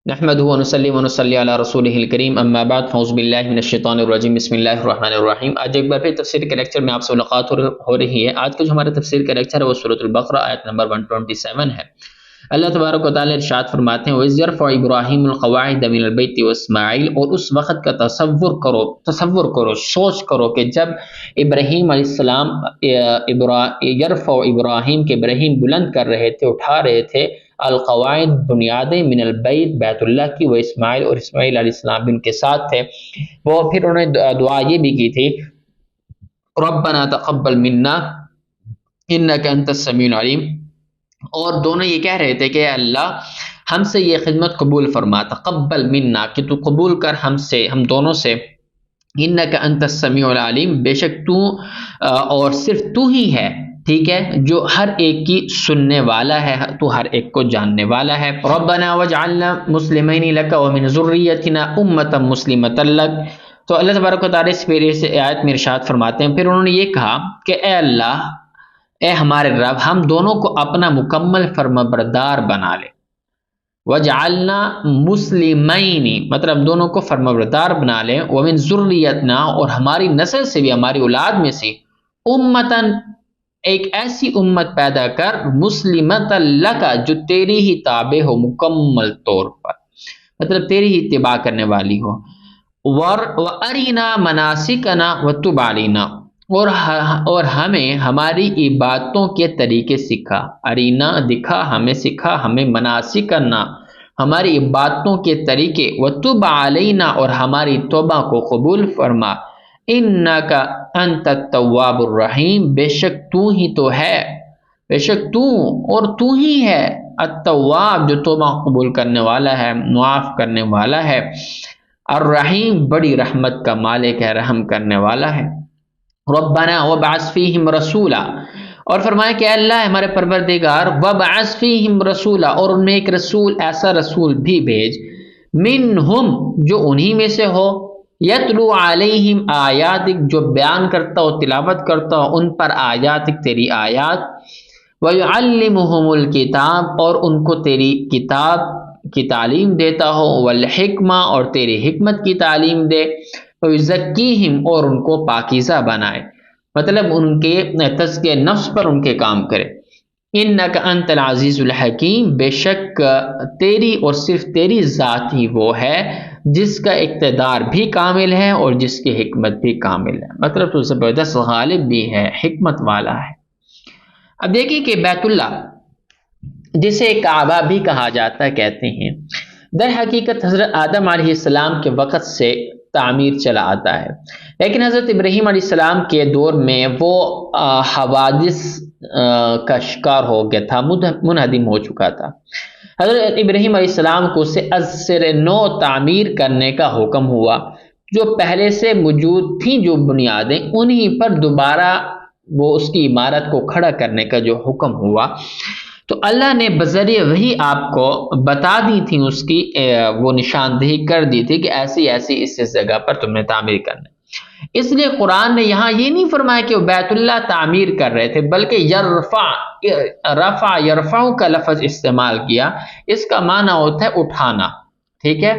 نحمده ونصلي ونصلي علی رسولہ الکریم اما بعد فاعوذ باللہ من الشیطان الرجیم بسم اللہ الرحمن الرحیم۔ آج ایک بار پھر تفسیر کے لیکچر میں آپ سے ملاقات ہو رہی ہے۔ آج کا جو ہمارا تفسیر کا لیکچر ہے وہ سورۃ البقرہ آیت نمبر 127 ہے۔ اللہ تبارک و تعالی ارشاد فرماتے ہیں وَإِذْ يَرْفَعُ إِبْرَاهِيمُ الْقَوَاعِدَ مِنَ الْبَيْتِ وَإِسْمَاعِيلُ، اور اس وقت کا تصور کرو، سوچ کرو کہ جب ابراہیم علیہ السلام یرفع ابراہیم کے ابراہیم بلند کر رہے تھے، اٹھا رہے تھے القواعد بنیادیں من البیت بیت اللہ کی، وہ اسماعیل اور اسماعیل علیہ السلام بھی ان کے ساتھ تھے۔ وہ پھر انہوں نے دعا یہ بھی کی تھی ربنا تقبل منا انک انت السمیع العلیم، اور دونوں یہ کہہ رہے تھے کہ اے اللہ ہم سے یہ خدمت قبول فرما، تقبل منا کہ تو قبول کر ہم سے، ہم دونوں سے، انک انت السمیع العلیم بے شک تو اور صرف تو ہی ہے، ٹھیک ہے، جو ہر ایک کی سننے والا ہے، تو ہر ایک کو جاننے والا ہے۔ ربنا وجعلنا مسلمین لک ومن ذریتنا امۃ مسلمۃ لک، تو اللہ تبارک و تعالیٰ اس پھر اس آیت میں ارشاد فرماتے ہیں، پھر انہوں نے یہ کہا کہ اے اللہ، اے ہمارے رب، ہم دونوں کو اپنا مکمل فرمانبردار بنا لے۔ وجعلنا مسلمین مطلب دونوں کو فرمانبردار بنا لیں، ومن ذریتنا اور ہماری نسل سے بھی، ہماری اولاد میں سے، امتن ایک ایسی امت پیدا کر، مسلمت لک جو تیری ہی تابع ہو مکمل طور پر، مطلب تیری ہی اتباع کرنے والی ہو۔ وَأَرِنَا مَنَاسِكَنَا وَتُبْ عَلَيْنَا، اور ہمیں ہماری عبادتوں کے طریقے سکھا، ارینا دکھا، ہمیں سکھا، ہمیں مناسکنا ہماری عبادتوں کے طریقے، وَتُبْ عَلَيْنَا اور ہماری توبہ کو قبول فرما، انک انت التواب الرحیم بے شک تو ہی تو ہے، بے شک تو اور تو ہی ہے التواب جو توبہ قبول کرنے والا ہے، معاف کرنے والا ہے، الرحیم بڑی رحمت کا مالک ہے، رحم کرنے والا ہے۔ ربنا وابعث فیہم رسولا، اور فرمایا کہ اللہ ہمارے پروردگار وابعث فیہم رسولا اور ان میں ایک رسول، ایسا رسول بھی بھیج، منہم جو انہی میں سے ہو، یتلو علیہم آیاتک جو بیان کرتا ہو، تلاوت کرتا ہو ان پر آیاتک تیری آیات، ویعلمہم الکتاب اور ان کو تیری کتاب کی تعلیم دیتا ہو، والحکمہ اور تیری حکمت کی تعلیم دے، ویزکیہم اور ان کو پاکیزہ بنائے، مطلب ان کے تزکیہ نفس پر ان کے کام کرے۔ انک انت العزیز الحکیم بے شک تیری اور صرف تیری ذات ہی وہ ہے جس کا اقتدار بھی کامل ہے اور جس کی حکمت بھی کامل ہے، مطلب تو زبردست غالب بھی ہے، حکمت والا ہے۔ اب دیکھیں کہ بیت اللہ جسے کعبہ بھی کہا جاتا ہے، کہتے ہیں در حقیقت حضرت آدم علیہ السلام کے وقت سے تعمیر چلا آتا ہے، لیکن حضرت ابراہیم علیہ السلام کے دور میں وہ حوادث کا شکار ہو گیا تھا، منہدم ہو چکا تھا۔ حضرت ابراہیم علیہ السلام کو اسے از سر نو تعمیر کرنے کا حکم ہوا، جو پہلے سے موجود تھیں جو بنیادیں انہی پر دوبارہ وہ اس کی عمارت کو کھڑا کرنے کا جو حکم ہوا، تو اللہ نے بذریعہ وہی آپ کو بتا دی تھی، اس کی وہ نشاندہی کر دی تھی کہ ایسی ایسی اس جگہ پر تم نے تعمیر کرنا ہے۔ اس لیے قرآن نے یہاں یہ نہیں فرمایا کہ وہ بیت اللہ تعمیر کر رہے تھے، بلکہ یرفع کا لفظ استعمال کیا، اس کا معنی ہوتا ہے اٹھانا، ٹھیک ہے۔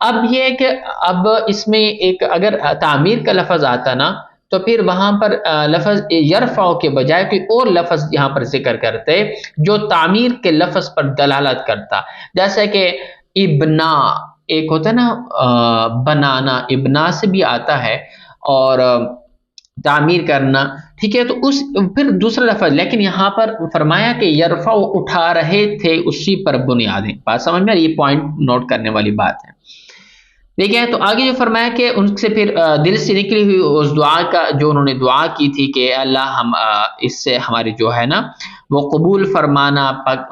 اب یہ کہ اب اس میں ایک اگر تعمیر کا لفظ آتا نا تو پھر وہاں پر لفظ یرفع کے بجائے کوئی اور لفظ یہاں پر ذکر کرتے جو تعمیر کے لفظ پر دلالت کرتا، جیسے کہ ابنا ایک ہوتا ہے نا بنانا، ابنا سے بھی آتا ہے اور تعمیر کرنا، ٹھیک ہے، تو اس پھر دوسرا لفظ، لیکن یہاں پر فرمایا کہ یرفع اٹھا رہے تھے اسی پر بنیادیں، بات سمجھ میں، یہ پوائنٹ نوٹ کرنے والی بات ہے۔ دیکھیں تو آگے جو فرمایا کہ ان سے پھر دل سے نکلی ہوئی اس دعا کا جو انہوں نے دعا کی تھی کہ اللہ ہم اس سے ہماری جو ہے نا وہ قبول فرمانا،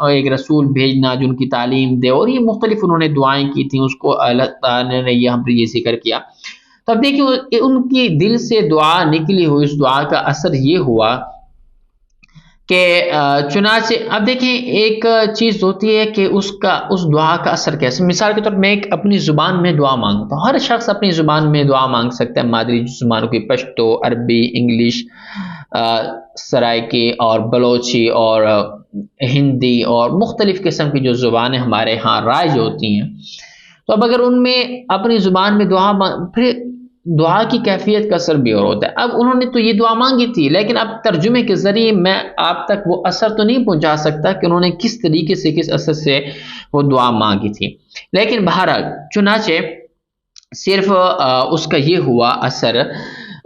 ایک رسول بھیجنا جو ان کی تعلیم دے، اور یہ مختلف انہوں نے دعائیں کی تھیں، اس کو اللہ تعالیٰ نے یہاں پر یہ ذکر کیا۔ تو اب دیکھیں ان کی دل سے دعا نکلی ہوئی، اس دعا کا اثر یہ ہوا کہ چنانچہ اب دیکھیں ایک چیز ہوتی ہے کہ اس دعا کا اثر کیسے، مثال کے طور میں ایک اپنی زبان میں دعا مانگتا ہوں، ہر شخص اپنی زبان میں دعا مانگ سکتا ہے، مادری زبانوں کی پشتو، عربی، انگلش، سرائکی اور بلوچی اور ہندی اور مختلف قسم کی جو زبانیں ہمارے ہاں رائج ہوتی ہیں، تو اب اگر ان میں اپنی زبان میں پھر دعا کی کیفیت کا اثر بھی اور ہوتا ہے. اب انہوں نے تو یہ دعا مانگی تھی، لیکن اب ترجمے کے ذریعے میں آپ تک وہ اثر تو نہیں پہنچا سکتا کہ انہوں نے کس طریقے سے، کس اثر سے وہ دعا مانگی تھی. لیکن بہرحال چنانچہ صرف اس کا یہ ہوا اثر،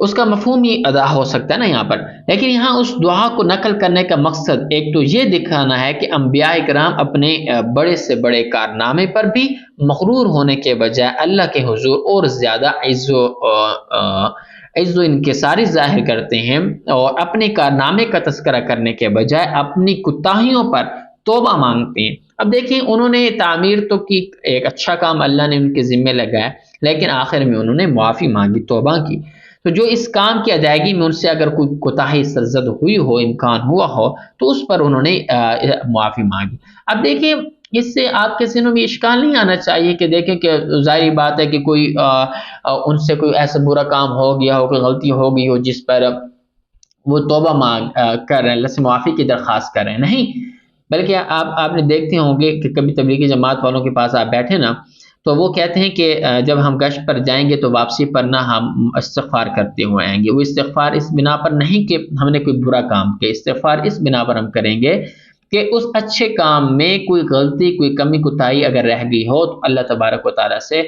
اس کا مفہوم ہی ادا ہو سکتا ہے نا یہاں پر. لیکن یہاں اس دعا کو نقل کرنے کا مقصد ایک تو یہ دکھانا ہے کہ انبیاء کرام اپنے بڑے سے بڑے کارنامے پر بھی مغرور ہونے کے بجائے اللہ کے حضور اور زیادہ عز و انکساری ظاہر کرتے ہیں، اور اپنے کارنامے کا تذکرہ کرنے کے بجائے اپنی کوتاہیوں پر توبہ مانگتے ہیں. اب دیکھیں انہوں نے تعمیر تو کی، ایک اچھا کام اللہ نے ان کے ذمے لگایا، لیکن آخر میں انہوں نے معافی مانگی، توبہ کی. تو جو اس کام کی ادائیگی میں ان سے اگر کوئی کوتاہی سرزد ہوئی ہو، امکان ہوا ہو، تو اس پر انہوں نے معافی مانگی. اب دیکھیں اس سے آپ کے ذہنوں میں اشکال نہیں آنا چاہیے کہ دیکھیں کہ ظاہری بات ہے کہ کوئی ان سے کوئی ایسا برا کام ہو گیا ہو، کوئی غلطی ہو گئی ہو جس پر وہ توبہ مانگ کر رہے ہیں، اللہ سے معافی کی درخواست کر رہے ہیں. نہیں، بلکہ آپ نے دیکھتے ہوں گے کہ کبھی تبلیغی جماعت والوں کے پاس آپ بیٹھے نا، تو وہ کہتے ہیں کہ جب ہم گشت پر جائیں گے تو واپسی پر نہ ہم استغفار کرتے ہوئے آئیں گے. وہ استغفار اس بنا پر نہیں کہ ہم نے کوئی برا کام کیا، استغفار اس بنا پر ہم کریں گے کہ اس اچھے کام میں کوئی غلطی، کوئی کمی کوتاہی اگر رہ گئی ہو تو اللہ تبارک و تعالیٰ سے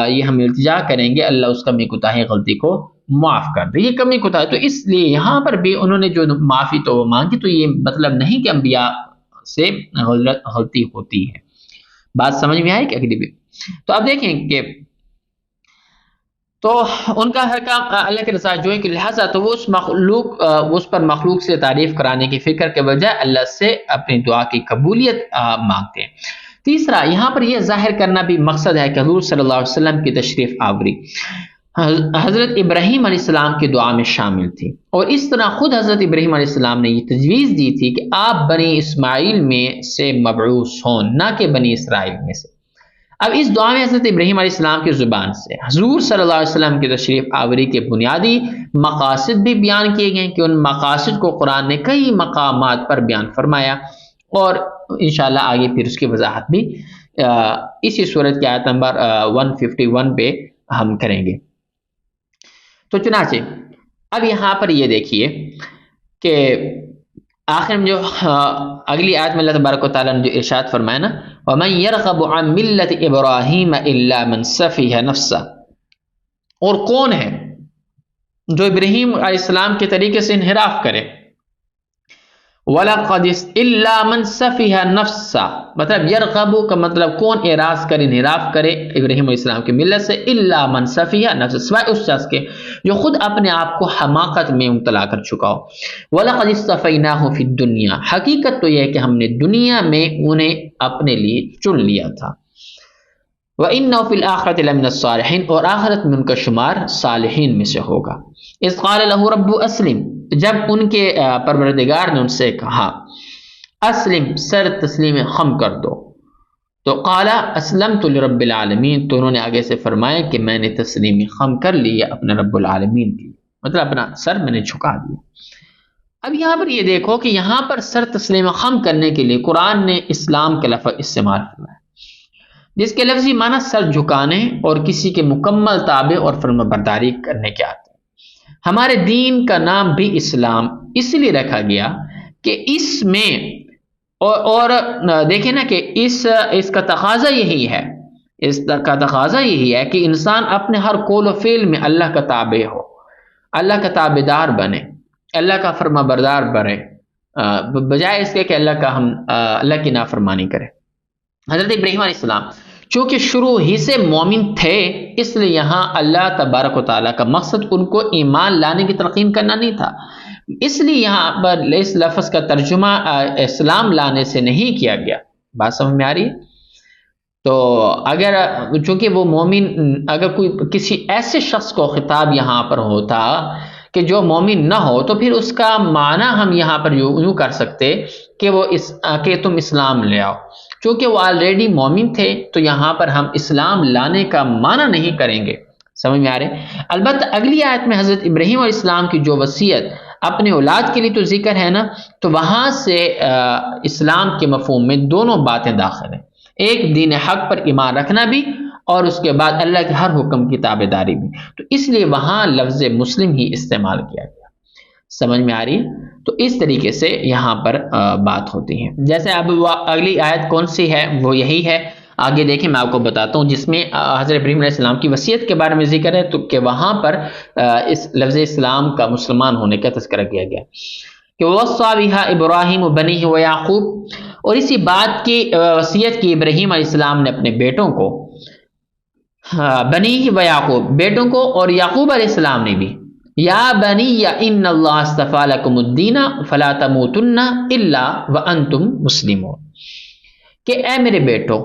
یہ ہم التجا کریں گے، اللہ اس کمی کوتاہی غلطی کو معاف کر دے، یہ کمی کوتاہی. تو اس لیے یہاں پر بھی انہوں نے جو معافی تو مانگی، تو یہ مطلب نہیں کہ انبیاء سے غلطی ہوتی ہے. بات سمجھ میں آئی کہ اگلی بھی؟ تو اب دیکھیں کہ تو ان کا ہر کام اللہ کے رضا جوئی کے لہٰذا تو وہ اس پر مخلوق سے تعریف کرانے کی فکر کے بجائے اللہ سے اپنی دعا کی قبولیت مانگتے ہیں. تیسرا، یہاں پر یہ ظاہر کرنا بھی مقصد ہے کہ حضور صلی اللہ علیہ وسلم کی تشریف آوری حضرت ابراہیم علیہ السلام کی دعا میں شامل تھی، اور اس طرح خود حضرت ابراہیم علیہ السلام نے یہ تجویز دی تھی کہ آپ بنی اسماعیل میں سے مبعوث ہوں، نہ کہ بنی اسرائیل میں سے. اب اس دعا میں حضرت ابراہیم علیہ السلام کی زبان سے حضور صلی اللہ علیہ وسلم کی تشریف آوری کے بنیادی مقاصد بھی بیان کیے گئے کہ ان مقاصد کو قرآن نے کئی مقامات پر بیان فرمایا، اور انشاءاللہ آگے پھر اس کی وضاحت بھی اسی صورت کی آیت نمبر 151 پہ ہم کریں گے. تو چنانچہ اب یہاں پر یہ دیکھیے کہ آخر میں جو اگلی آیت میں اللہ تبارک و تعالیٰ نے جو ارشاد فرمایا نا، وَمَن يَرْغَبُ عَن مِلَّةِ إِبْرَاهِيمَ إِلَّا مَن سَفِهَ نَفْسَهُ، اور کون ہے جو ابراہیم علیہ السلام کے طریقے سے انحراف کرے. وَلَقَدْ إِلَّا مَن سَفِهَ نَفْسَهُ، مطلب یرغب کا مطلب کون اعراض کرے، انحراف کرے ابراہیم علیہ السلام کی ملت سے، الا من سفیہ نفسہ، سوائے اس شخص کے جو خود اپنے آپ کو حماقت میں مبتلا کر چکا ہو. وَلَقَدِ اصْطَفَيْنَاهُ فِي الدُّنْيَا، حقیقت تو یہ ہے کہ ہم نے دنیا میں انہیں اپنے لیے چن لیا تھا. وَإِنَّهُ فِي الْآخِرَةِ لَمِنَ الصَّالِحِينَ، اور آخرت میں ان کا شمار صالحین میں سے ہوگا. اذ قال له رب اسلم، جب ان کے پروردگار نے ان سے کہا اسلم، سر تسلیم خم کر دو، تو قال اسلمت لرب العالمین، تو انہوں نے آگے سے فرمایا کہ میں نے تسلیم خم کر لی اپنے رب العالمین کی، مطلب اپنا سر میں نے جھکا دیا. اب یہاں پر یہ دیکھو کہ یہاں پر سر تسلیم خم کرنے کے لیے قرآن نے اسلام کا لفظ استعمال فرمایا، جس کے لفظی معنی سر جھکانے اور کسی کے مکمل تابع اور فرمانبرداری کرنے کے آتے ہیں. ہمارے دین کا نام بھی اسلام اس لیے رکھا گیا کہ اس میں اور دیکھیں نا کہ اس کا تقاضا یہی ہے، اس کا تقاضا یہی ہے کہ انسان اپنے ہر قول و فعل میں اللہ کا تابع ہو، اللہ کا تابع دار بنے، اللہ کا فرما بردار بنے، بجائے اس کے کہ اللہ کی نافرمانی کرے. حضرت ابراہیم علیہ السلام چونکہ شروع ہی سے مومن تھے، اس لیے یہاں اللہ تبارک و تعالیٰ کا مقصد ان کو ایمان لانے کی تلقین کرنا نہیں تھا، اس لیے یہاں پر اس لفظ کا ترجمہ اسلام لانے سے نہیں کیا گیا. بات سمجھ میں آ رہی ہے؟ تو اگر چونکہ وہ مومن، اگر کوئی کسی ایسے شخص کو خطاب یہاں پر ہوتا کہ جو مومن نہ ہو، تو پھر اس کا معنی ہم یہاں پر یوں کر سکتے کہ تم اسلام لے آؤ. چونکہ وہ آلریڈی مومن تھے تو یہاں پر ہم اسلام لانے کا معنی نہیں کریں گے. سمجھ میں آ رہے؟ البتہ اگلی آیت میں حضرت ابراہیم علیہ السلام کی جو وصیت اپنے اولاد کے لیے تو ذکر ہے نا، تو وہاں سے اسلام کے مفہوم میں دونوں باتیں داخل ہیں، ایک دین حق پر ایمان رکھنا بھی، اور اس کے بعد اللہ کے ہر حکم کی تابع داری بھی، تو اس لیے وہاں لفظ مسلم ہی استعمال کیا گیا۔ سمجھ میں آ رہی ہے؟ تو اس طریقے سے یہاں پر بات ہوتی ہے۔ جیسے اب اگلی آیت کون سی ہے، وہ یہی ہے، آگے دیکھیں میں آپ کو بتاتا ہوں، جس میں حضرت ابراہیم علیہ السلام کی وصیت کے بارے میں ذکر ہے، تو کہ وہاں پر اس لفظ اسلام کا مسلمان ہونے کا تذکرہ کیا گیا کہ وصّى بها ابراہیم بنیہ ویعقوب، اور اسی بات کی وصیت کی ابراہیم علیہ السلام نے اپنے بیٹوں کو، بنیہ ویعقوب بیٹوں کو، اور یعقوب علیہ السلام نے بھی، یا بنی ان اللہ اصطفیٰ لکم الدین فلا تموتن الا وانتم مسلمون، کہ اے میرے بیٹو،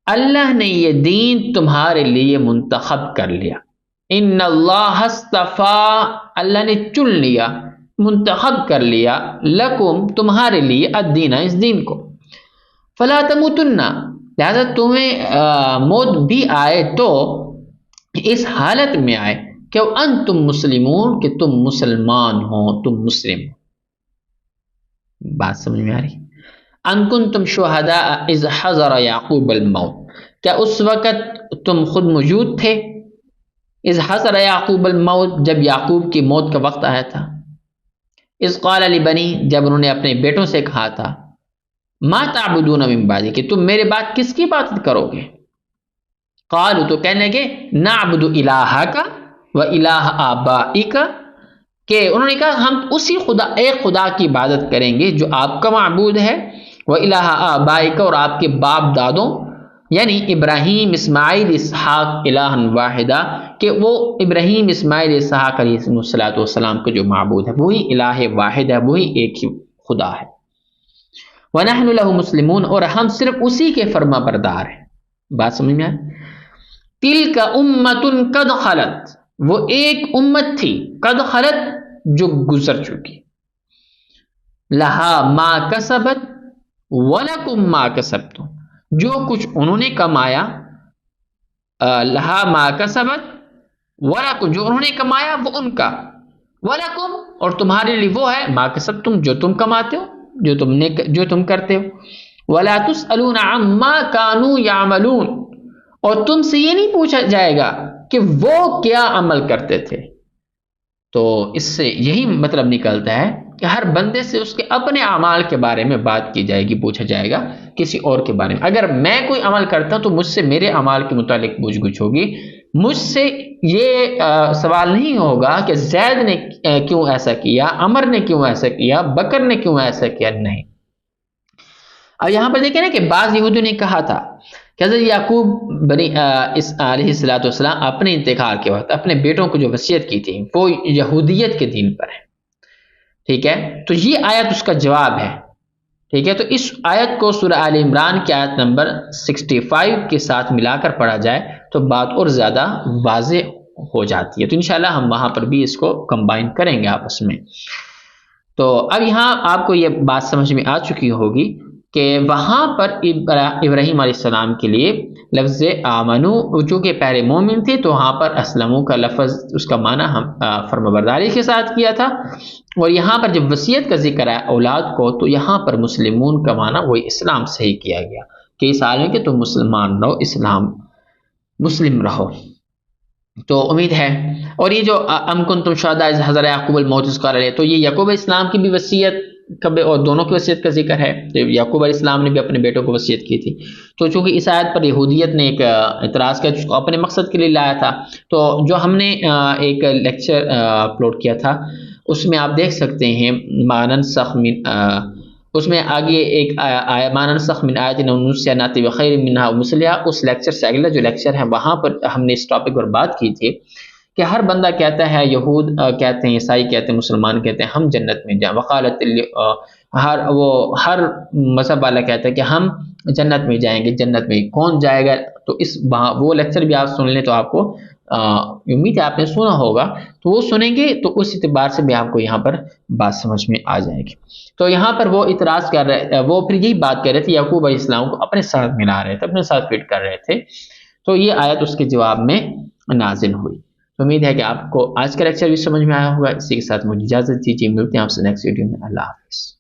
اللہ نے یہ دین تمہارے لیے منتخب کر لیا، ان اللہ اصطفیٰ، اللہ نے چن لیا، منتخب کر لیا، لکم تمہارے لیے، الدین اس دین کو، فلا تموتن لہذا تمہیں موت بھی آئے تو اس حالت میں آئے کہ انتم مسلمون، کہ تم مسلمان ہو، تم مسلم ہو۔ بات سمجھ میں آ رہی؟ ان کنتم شہداء اذ حضر یعقوب الموت، کیا اس وقت تم خود موجود تھے، اذ حضر یعقوب الموت، جب یعقوب کی موت کا وقت آیا تھا، اذ قال لبنی، جب انہوں نے اپنے بیٹوں سے کہا تھا، ما تعبدون من بعدی، کہ تم میرے بعد کس کی عبادت کرو گے، قالوا، تو کہنے لگے، نعبد الہک و الہ آبائک، کہ انہوں نے کہا ہم اسی خدا، ایک خدا کی عبادت کریں گے جو آپ کا معبود ہے، و الہ آبائک، اور آپ کے باپ دادوں، یعنی ابراہیم اسماعیل اسحاق الہا واحدہ، کہ وہ ابراہیم اسماعیل اسحاق علیہ السلام کا جو معبود ہے وہی الہ واحد ہے، وہی ایک ہی خدا ہے، وَنَحْنُ لَهُ مُسْلِمُونَ، اور ہم صرف اسی کے فرما بردار ہیں۔ بات سمجھ میں آئے؟ تِلْكَ أُمَّةٌ قَدْ خَلَتْ، وہ ایک امت تھی، قد خلت، جو گزر چکی، لہا ما کسبت وَلَكُمْ مَا كَسَبْتُمْ، جو کچھ انہوں نے کمایا، لہا ما کسبت وَلَكُمْ، جو انہوں نے کمایا وہ ان کا، وَلَكُمْ، اور تمہارے لیے وہ ہے، ما کسبتم، جو تم کماتے ہو، جو تم کرتے ہو، وَلَا تُسْأَلُونَ عَمَّا كَانُوا يَعْمَلُونَ، اور تم سے یہ نہیں پوچھا جائے گا کہ وہ کیا عمل کرتے تھے۔ تو اس سے یہی مطلب نکلتا ہے کہ ہر بندے سے اس کے اپنے اعمال کے بارے میں بات کی جائے گی، پوچھا جائے گا کسی اور کے بارے میں۔ اگر میں کوئی عمل کرتا ہوں تو مجھ سے میرے اعمال کے متعلق پوچھ گچھ ہوگی، مجھ سے یہ سوال نہیں ہوگا کہ زید نے کیوں ایسا کیا، عمر نے کیوں ایسا کیا، بکر نے کیوں ایسا کیا، نہیں۔ اب یہاں پر دیکھیں نا کہ بعض یہودیوں نے کہا تھا کہ حضرت یعقوب علیہ السلام اپنے انتقال کے وقت اپنے بیٹوں کو جو وصیت کی تھی وہ یہودیت کے دین پر ہے، ٹھیک ہے، تو یہ آیت اس کا جواب ہے، ٹھیک ہے۔ تو اس آیت کو سورہ آل عمران کی آیت نمبر 65 کے ساتھ ملا کر پڑھا جائے تو بات اور زیادہ واضح ہو جاتی ہے، تو انشاءاللہ ہم وہاں پر بھی اس کو کمبائن کریں گے آپس میں۔ تو اب یہاں آپ کو یہ بات سمجھ میں آ چکی ہوگی کہ وہاں پر ابراہیم علیہ السلام کے لیے لفظ آمنو، چونکہ پہلے مومن تھے تو وہاں پر اسلمو کا لفظ، اس کا معنی ہم فرمانبرداری کے ساتھ کیا تھا، اور یہاں پر جب وصیت کا ذکر ہے اولاد کو تو یہاں پر مسلمون کا معنی وہی اسلام سے ہی کیا گیا کہ اس حال میں کہ تم مسلمان رہو، اسلام مسلم رہو۔ تو امید ہے، اور یہ جو ام کنتم شہداء اذ حضر یعقوب الموت اذ قال لبنیہ، تو یہ یعقوب علیہ السلام کی بھی وصیت اور دونوں کی وصیت کا ذکر ہے، یعقوب علیہ السلام نے بھی اپنے بیٹوں کو وصیت کی تھی۔ تو چونکہ اس آیت پر یہودیت نے ایک اعتراض کیا جس کو اپنے مقصد کے لیے لایا تھا، تو جو ہم نے ایک لیکچر اپلوڈ کیا تھا اس میں آپ دیکھ سکتے ہیں ما ننسخ من، اس میں آگے ایک ما ننسخ من آیت او ننسیها نأتی بخیر منها او مثلہا، اس لیکچر سے اگلا جو لیکچر ہے وہاں پر ہم نے اس ٹاپک پر بات کی تھی کہ ہر بندہ کہتا ہے، یہود کہتے ہیں، عیسائی کہتے ہیں، مسلمان کہتے ہیں ہم جنت میں جائیں، وقالت ہر مذہب والا کہتا ہے کہ ہم جنت میں جائیں گے، جنت میں کون جائے گا؟ تو وہ لیکچر بھی آپ سن لیں تو آپ کو امید ہے آپ نے سنا ہوگا، تو وہ سنیں گے تو اس اعتبار سے بھی آپ کو یہاں پر بات سمجھ میں آ جائے گی۔ تو یہاں پر وہ اعتراض کر رہے، وہ پھر یہی بات کر رہے تھے، یعقوب علیہ السلام کو اپنے ساتھ ملا رہے تھے، اپنے ساتھ فٹ کر رہے تھے، تو یہ آیت اس کے جواب میں نازل ہوئی۔ امید ہے کہ آپ کو آج کا لیکچر بھی سمجھ میں آیا ہوگا۔ اسی کے ساتھ مجھے اجازت دیجیے، ملتے ہیں آپ سے نیکسٹ ویڈیو میں۔ اللہ حافظ۔